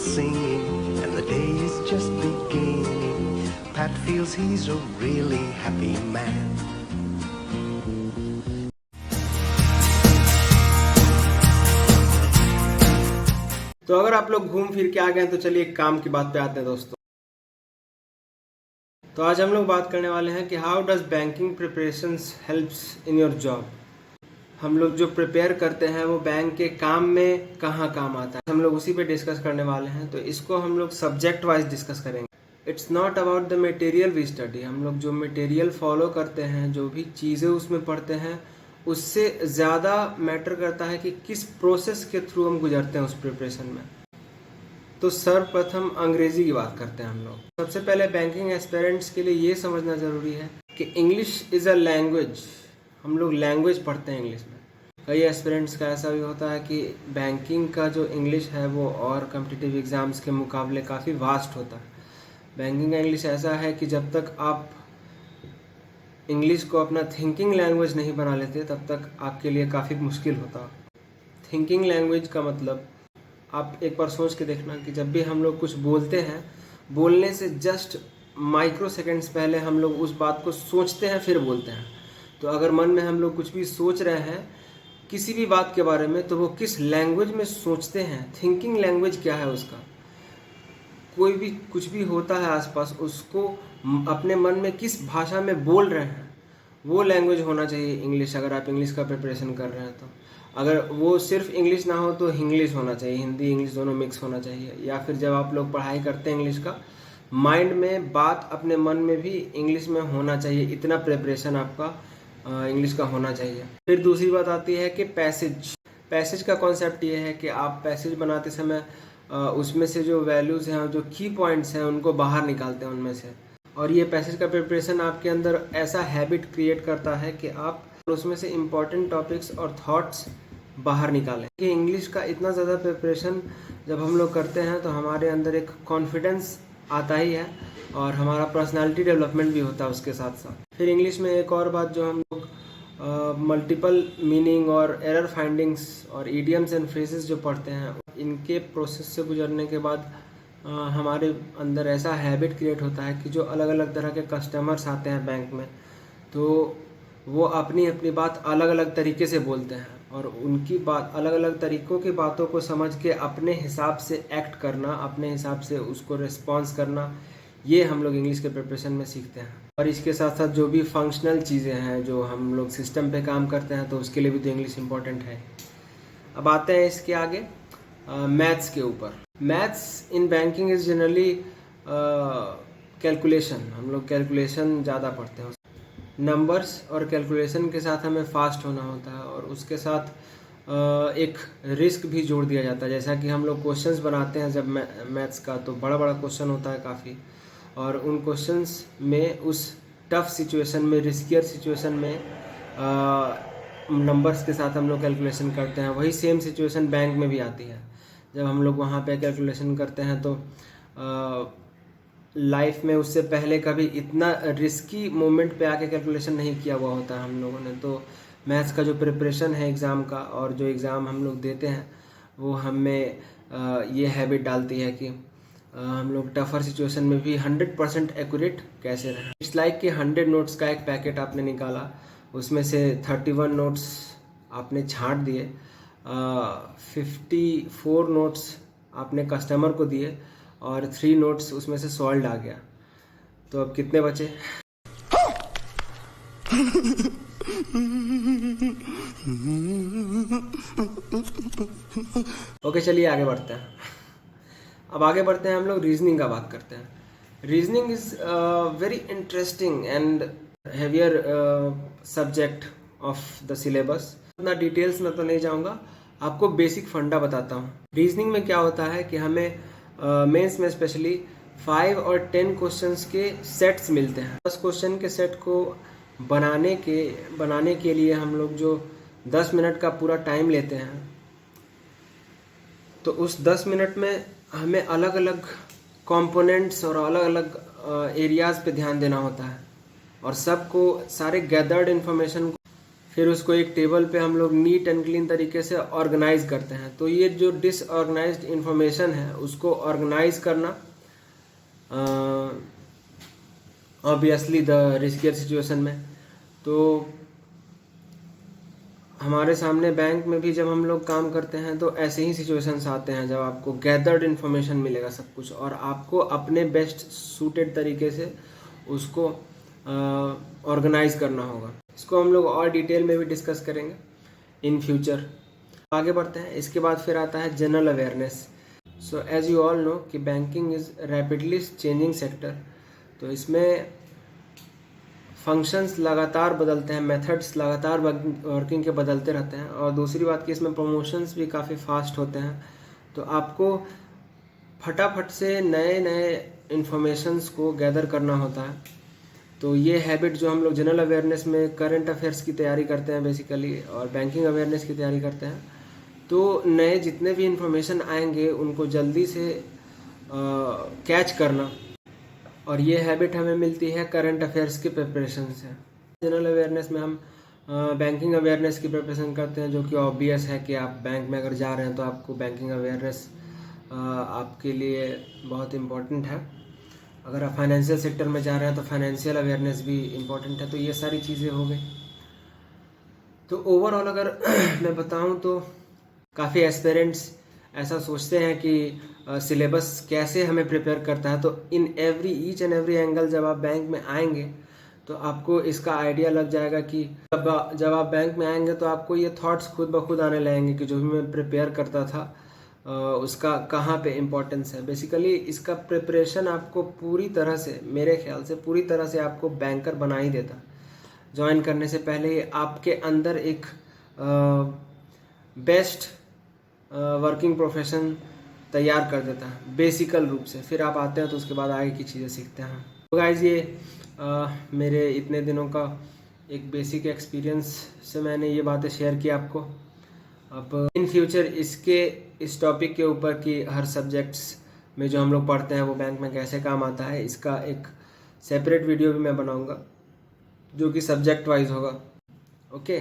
singing, and the day is just beginning. Pat feels he's a really happy man. तो अगर आप लोग घूम फिर के आ गए तो चलिए एक काम की बात पे आते हैं दोस्तों। तो आज हम लोग बात करने वाले हैं कि how does banking preparations helps in your job. हम लोग जो प्रिपेयर करते हैं वो बैंक के काम में कहाँ काम आता है, हम लोग उसी पे डिस्कस करने वाले हैं। तो इसको हम लोग सब्जेक्ट वाइज डिस्कस करेंगे। It's not about the material we study. हम लोग जो मटेरियल फॉलो करते हैं, जो भी चीज़ें उसमें पढ़ते हैं, उससे ज़्यादा मैटर करता है कि किस प्रोसेस के थ्रू हम गुजरते हैं उस प्रिपरेशन में। तो सर्वप्रथम अंग्रेजी की बात करते हैं हम लोग। सबसे पहले बैंकिंग एस्पिरेंट्स के लिए ये समझना ज़रूरी है कि इंग्लिश इज़ अ लैंग्वेज। हम लोग लैंग्वेज पढ़ते हैं इंग्लिश में। कई एस्पिरेंट्स का ऐसा भी होता है कि बैंकिंग का जो इंग्लिश है वो और कॉम्पिटिटिव एग्ज़ाम्स के मुकाबले काफ़ी वास्ट होता है। बैंकिंग का इंग्लिश ऐसा है कि जब तक आप इंग्लिश को अपना थिंकिंग लैंग्वेज नहीं बना लेते तब तक आपके लिए काफ़ी मुश्किल होता। थिंकिंग लैंग्वेज का मतलब आप एक बार सोच के देखना कि जब भी हम लोग कुछ बोलते हैं, बोलने से जस्ट माइक्रो सेकेंड्स पहले हम लोग उस बात को सोचते हैं फिर बोलते हैं। तो अगर मन में हम लोग कुछ भी सोच रहे हैं किसी भी बात के बारे में, तो वो किस लैंग्वेज में सोचते हैं, थिंकिंग लैंग्वेज क्या है उसका। कोई भी कुछ भी होता है आसपास, उसको अपने मन में किस भाषा में बोल रहे हैं, वो लैंग्वेज होना चाहिए इंग्लिश। अगर आप इंग्लिश का प्रिपरेशन कर रहे हैं तो अगर वो सिर्फ इंग्लिश ना हो तो इंग्लिश होना चाहिए, हिंदी इंग्लिश दोनों मिक्स होना चाहिए। या फिर जब आप लोग पढ़ाई करते हैं इंग्लिश का, माइंड में बात अपने मन में भी इंग्लिश में होना चाहिए। इतना प्रिपरेशन आपका इंग्लिश का होना चाहिए। फिर दूसरी बात आती है कि पैसेज का कॉन्सेप्ट ये है कि आप पैसेज बनाते समय उसमें से जो वैल्यूज़ हैं, जो की पॉइंट्स हैं, उनको बाहर निकालते हैं उनमें से। और ये पैसेज का प्रिपरेशन आपके अंदर ऐसा हैबिट क्रिएट करता है कि आप उसमें से इम्पॉर्टेंट टॉपिक्स और थॉट्स बाहर निकालें। कि इंग्लिश का इतना ज़्यादा प्रिपरेशन जब हम लोग करते हैं तो हमारे अंदर एक कॉन्फिडेंस आता ही है और हमारा पर्सनालिटी डेवलपमेंट भी होता है उसके साथ साथ। फिर इंग्लिश में एक और बात, जो हम लोग मल्टीपल मीनिंग और एरर फाइंडिंग्स और इडियम्स एंड फ्रेजेस जो पढ़ते हैं, इनके प्रोसेस से गुजरने के बाद हमारे अंदर ऐसा हैबिट क्रिएट होता है कि जो अलग अलग तरह के कस्टमर्स आते हैं बैंक में, तो वो अपनी अपनी बात अलग अलग तरीके से बोलते हैं और उनकी बात अलग अलग तरीक़ों की बातों को समझ के अपने हिसाब से एक्ट करना, अपने हिसाब से उसको रिस्पॉन्स करना, ये हम लोग इंग्लिश के प्रिपरेशन में सीखते हैं। और इसके साथ साथ जो भी फंक्शनल चीज़ें हैं, जो हम लोग सिस्टम पे काम करते हैं, तो उसके लिए भी तो इंग्लिश इम्पॉर्टेंट है। अब आते हैं इसके आगे मैथ्स के ऊपर। Maths in banking is generally calculation. हम लोग कैलकुलेशन ज़्यादा पढ़ते हैं। नंबर्स और कैलकुलेशन के साथ हमें फास्ट होना होता है और उसके साथ एक रिस्क भी जोड़ दिया जाता है। जैसा कि हम लोग क्वेश्चंस बनाते हैं जब मैथ्स का, तो बड़ा बड़ा क्वेश्चन होता है काफ़ी, और उन क्वेश्चंस में उस टफ सिचुएशन में, रिस्कियर सिचुएशन में नंबर्स के साथ हम लोग कैलकुलेशन करते हैं। वही सेम सिचुएशन बैंक में भी आती है। जब हम लोग वहाँ पे कैलकुलेशन करते हैं तो लाइफ में उससे पहले कभी इतना रिस्की मोमेंट पे आके कैलकुलेशन नहीं किया हुआ होता है हम लोगों ने। तो मैथ्स का जो प्रिपरेशन है एग्ज़ाम का, और जो एग्ज़ाम हम लोग देते हैं, वो हमें ये हैबिट डालती है कि हम लोग टफ़र सिचुएशन में भी 100% एक्यूरेट कैसे रहें। इट्स लाइक कि 100 नोट्स का एक पैकेट आपने निकाला, उसमें से 31 नोट्स आपने छांट दिए, 54 नोट्स आपने कस्टमर को दिए और 3 नोट्स उसमें से सॉल्व आ गया। तो अब कितने बचे? ओके, चलिए आगे बढ़ते हैं। अब आगे बढ़ते हैं, हम लोग रीजनिंग का बात करते हैं। Reasoning is very interesting and heavier subject of the syllabus. उतना डिटेल्स में तो नहीं जाऊंगा, आपको बेसिक फंडा बताता हूँ। रीजनिंग में क्या होता है कि हमें मेंस में स्पेशली 5 और 10 क्वेश्चंस के सेट्स मिलते हैं। 10 क्वेश्चन के सेट को बनाने के लिए हम लोग जो 10 मिनट का पूरा टाइम लेते हैं, तो उस 10 मिनट में हमें अलग अलग कंपोनेंट्स और अलग अलग एरियाज़ पे ध्यान देना होता है और सबको, सारे गैदर्ड इन्फॉर्मेशन को फिर उसको एक टेबल पे हम लोग नीट एंड क्लीन तरीके से ऑर्गेनाइज करते हैं। तो ये जो डिसऑर्गेनाइज्ड इंफॉर्मेशन है उसको ऑर्गेनाइज करना ऑब्वियसली द रिस्कियर सिचुएशन में। तो हमारे सामने बैंक में भी जब हम लोग काम करते हैं तो ऐसे ही सिचुएशंस आते हैं जब आपको गैदर्ड इन्फॉर्मेशन मिलेगा सब कुछ, और आपको अपने बेस्ट सूटेड तरीके से उसको ऑर्गेनाइज करना होगा। इसको हम लोग और डिटेल में भी डिस्कस करेंगे इन फ्यूचर। आगे बढ़ते हैं। इसके बाद फिर आता है general awareness. So as you all know कि banking is rapidly changing sector. तो इसमें फंक्शंस लगातार बदलते हैं, मेथड्स लगातार वर्किंग के बदलते रहते हैं, और दूसरी बात कि इसमें प्रमोशंस भी काफ़ी फास्ट होते हैं। तो आपको फटाफट से नए नए इन्फॉर्मेशंस को गैदर करना होता है। तो ये हैबिट जो हम लोग जनरल अवेयरनेस में करंट अफेयर्स की तैयारी करते हैं बेसिकली, और बैंकिंग अवेयरनेस की तैयारी करते हैं, तो नए जितने भी इन्फॉर्मेशन आएंगे उनको जल्दी से कैच करना, और ये हैबिट हमें मिलती है करंट अफेयर्स की प्रिपरेशन से। जनरल अवेयरनेस में हम बैंकिंग अवेयरनेस की प्रिपरेशन करते हैं, जो कि ऑब्वियस है कि आप बैंक में अगर जा रहे हैं तो आपको बैंकिंग अवेयरनेस आपके लिए बहुत इम्पोर्टेंट है। अगर आप फाइनेंशियल सेक्टर में जा रहे हैं तो फाइनेंशियल अवेयरनेस भी इम्पोर्टेंट है। तो ये सारी चीज़ें हो गई। तो ओवरऑल अगर मैं बताऊं तो काफ़ी एस्पिरेंट्स ऐसा सोचते हैं कि सिलेबस कैसे हमें प्रिपेयर करता है। तो in each and every angle जब आप बैंक में आएंगे तो आपको इसका आइडिया लग जाएगा कि जब आप बैंक में आएंगे तो आपको ये थॉट्स खुद ब खुद आने लगेंगे कि जो भी मैं प्रिपेयर करता था उसका कहाँ पे इम्पोर्टेंस है। बेसिकली इसका प्रिपरेशन आपको पूरी तरह से, मेरे ख्याल से पूरी तरह से आपको बैंकर बना ही देता। ज्वाइन करने से पहले आपके अंदर एक बेस्ट वर्किंग प्रोफेशन तैयार कर देता है बेसिकल रूप से। फिर आप आते हैं तो उसके बाद आगे की चीज़ें सीखते हैं। तो गाइज ये मेरे इतने दिनों का एक बेसिक एक्सपीरियंस से मैंने ये बातें शेयर की आपको। अब इन फ्यूचर इस टॉपिक के ऊपर कि हर सब्जेक्ट्स में जो हम लोग पढ़ते हैं वो बैंक में कैसे काम आता है, इसका एक सेपरेट वीडियो भी मैं बनाऊंगा जो कि सब्जेक्ट वाइज होगा। ओके।